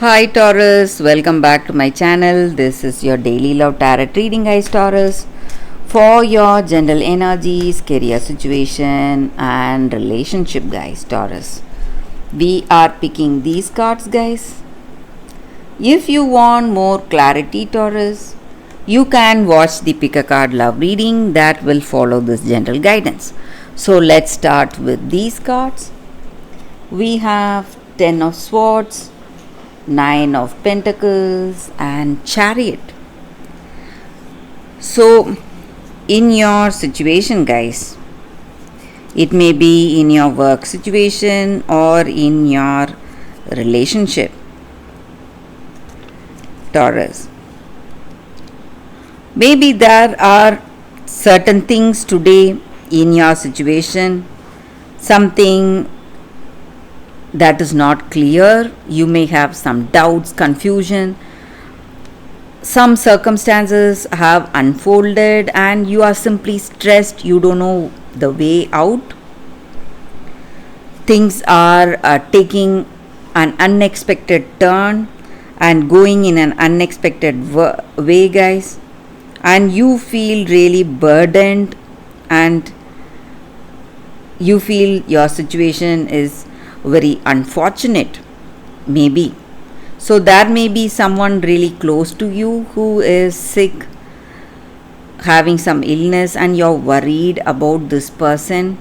Hi Taurus, welcome back to my channel. This is your daily love tarot reading, guys. Taurus, for your general energies, career situation, and relationship, guys. Taurus, we are picking these cards, guys. If you want more clarity, Taurus, you can watch the pick a card love reading that will follow this general guidance. So let's start with these cards. We have 10 of Swords, Nine of Pentacles, and Chariot. So, in your situation, guys, it may be in your work situation or in your relationship, Taurus. Maybe there are certain things today in your situation, something that is not clear. You may have some doubts, confusion. Some circumstances have unfolded and you are simply stressed. You don't know the way out. Things are taking an unexpected turn and going in an unexpected way, guys. And you feel really burdened and you feel your situation is very unfortunate, maybe. So there may be someone really close to you who is sick, having some illness, and you're worried about this person,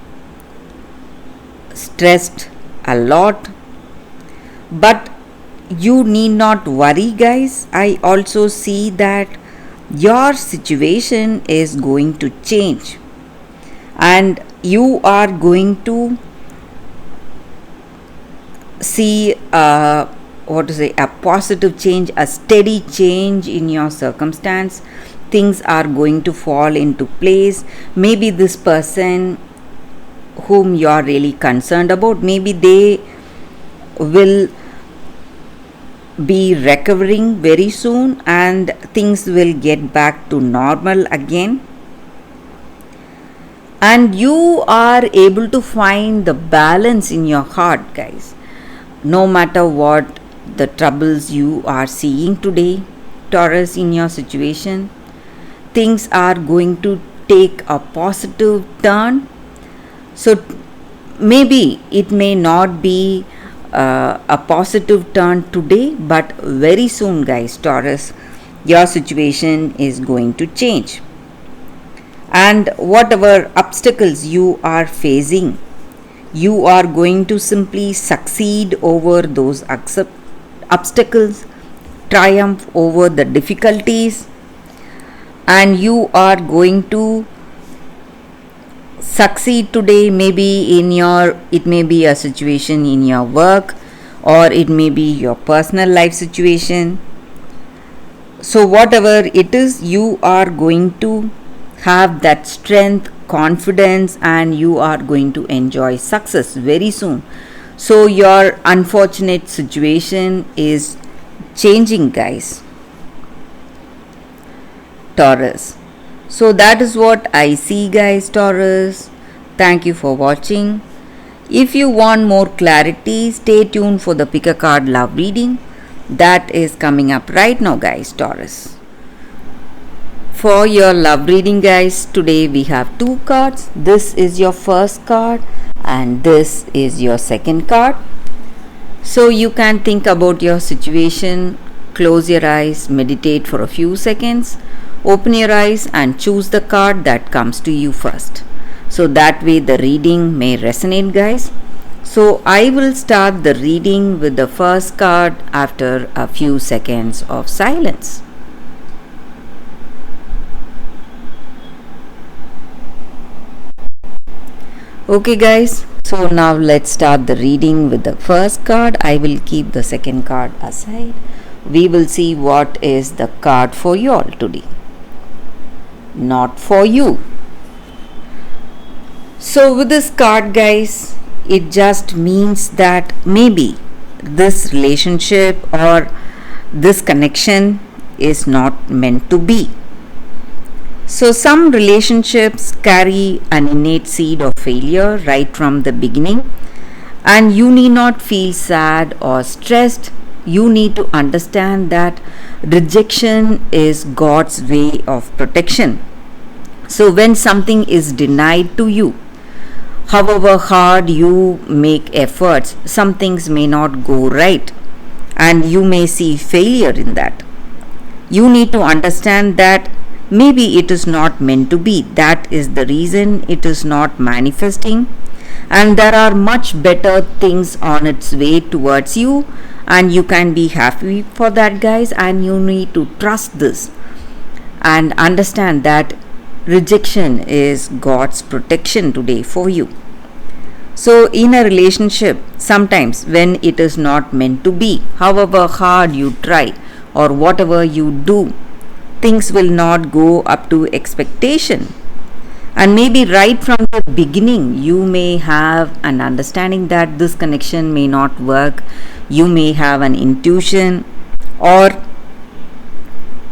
stressed a lot. But you need not worry, guys. I also see that your situation is going to change and you are going to see a positive change, a steady change in your circumstance. Things are going to fall into place. Maybe this person whom you are really concerned about, maybe they will be recovering very soon and things will get back to normal again. And you are able to find the balance in your heart, guys. No matter what the troubles you are seeing today, Taurus, in your situation, things are going to take a positive turn. So maybe it may not be a positive turn today, but very soon, guys, Taurus, your situation is going to change. And whatever obstacles you are facing, you are going to simply succeed over those obstacles, triumph over the difficulties, and you are going to succeed today. Maybe it may be a situation in your work or it may be your personal life situation. So whatever it is, you are going to have that strength, confidence, and you are going to enjoy success very soon. So your unfortunate situation is changing, guys, Taurus. So that is what I see, guys, Taurus. Thank you for watching. If you want more clarity, stay tuned for the pick a card love reading that is coming up right now, guys, Taurus. For your love reading, guys, today we have two cards. This is your first card and this is your second card. So you can think about your situation, close your eyes, meditate for a few seconds, open your eyes and choose the card that comes to you first. So that way the reading may resonate, guys. So I will start the reading with the first card after a few seconds of silence. Okay, guys, so now let's start the reading with the first card. I will keep the second card aside. We will see what is the card for you all today, not for you. So with this card, guys, it just means that maybe this relationship or this connection is not meant to be. So some relationships carry an innate seed of failure right from the beginning, and you need not feel sad or stressed. you need to understand that rejection is God's way of protection. So when something is denied to you, however hard you make efforts, some things may not go right and you may see failure in that. You need to understand that maybe it is not meant to be. That is the reason it is not manifesting, and there are much better things on its way towards you, and you can be happy for that, guys. And you need to trust this and understand that rejection is God's protection today for you. So in a relationship, sometimes when it is not meant to be, however hard you try or whatever you do, things will not go up to expectation. And maybe right from the beginning, you may have an understanding that this connection may not work. You may have an intuition, or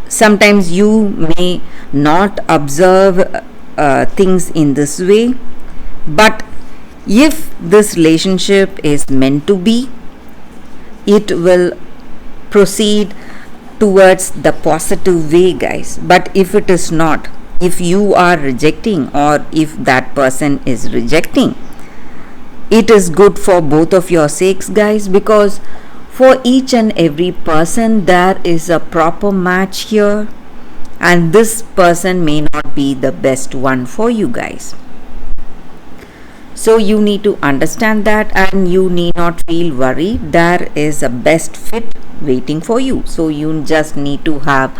sometimes you may not observe things in this way. But if this relationship is meant to be, it will proceed towards the positive way, guys. But if it is not, if you are rejecting or if that person is rejecting, it is good for both of your sakes, guys, because for each and every person there is a proper match here, and this person may not be the best one for you, guys. So you need to understand that, and you need not feel worried. There is a best fit waiting for you. So you just need to have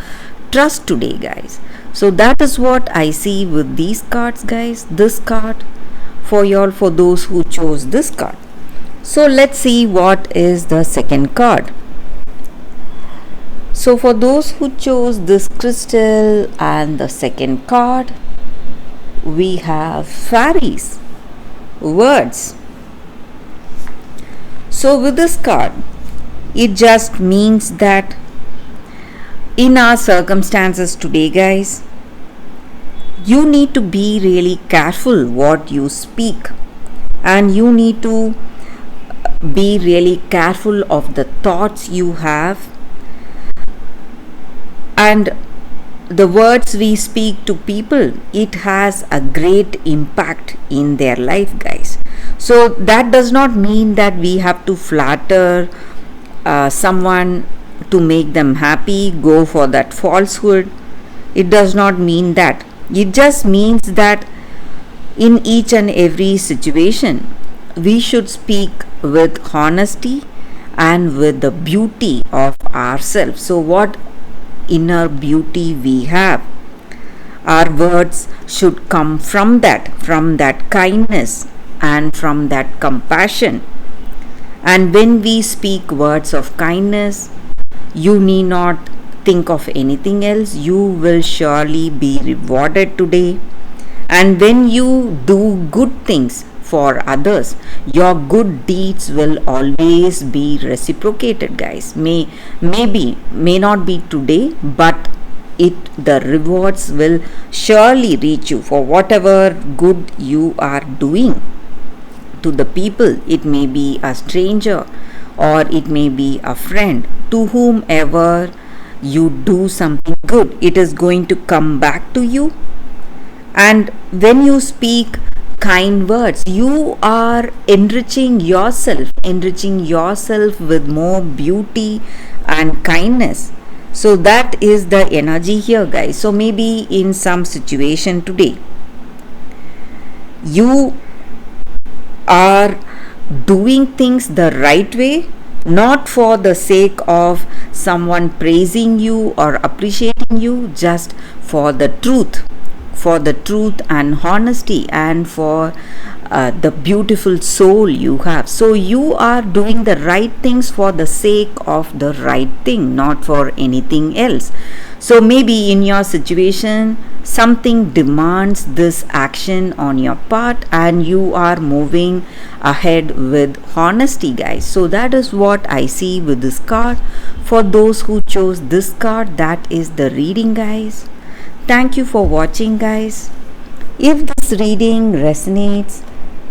trust today, guys. So that is what I see with these cards, guys. This card for y'all, for those who chose this card. So let's see what is the second card. So for those who chose this crystal and the second card, we have fairies, words. So with this card, it just means that in our circumstances today, guys, you need to be really careful what you speak, and you need to be really careful of the thoughts you have and the words we speak to people. It has a great impact in their life, guys. So that does not mean that we have to flatter someone to make them happy, go for that falsehood. It does not mean that. It just means that in each and every situation, we should speak with honesty and with the beauty of ourselves. So what inner beauty we have, our words should come from that kindness and from that compassion. And when we speak words of kindness, you need not think of anything else. You will surely be rewarded today. And when you do good things for others, your good deeds will always be reciprocated, guys. May not be today, but the rewards will surely reach you for whatever good you are doing to the people. It may be a stranger or it may be a friend. To whomever you do something good, it is going to come back to you. And when you speak kind words, you are enriching yourself with more beauty and kindness. So that is the energy here, guys. So maybe in some situation today, you are doing things the right way, not for the sake of someone praising you or appreciating you, just for the truth and honesty, and for the beautiful soul you have. So you are doing the right things for the sake of the right thing, not for anything else. So maybe in your situation, something demands this action on your part, and you are moving ahead with honesty, guys. So that is what I see with this card. For those who chose this card, that is the reading, guys. Thank you for watching, guys. If this reading resonates,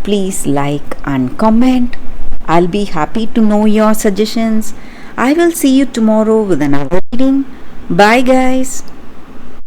please like and comment. I'll be happy to know your suggestions. I will see you tomorrow with another reading. Bye, guys.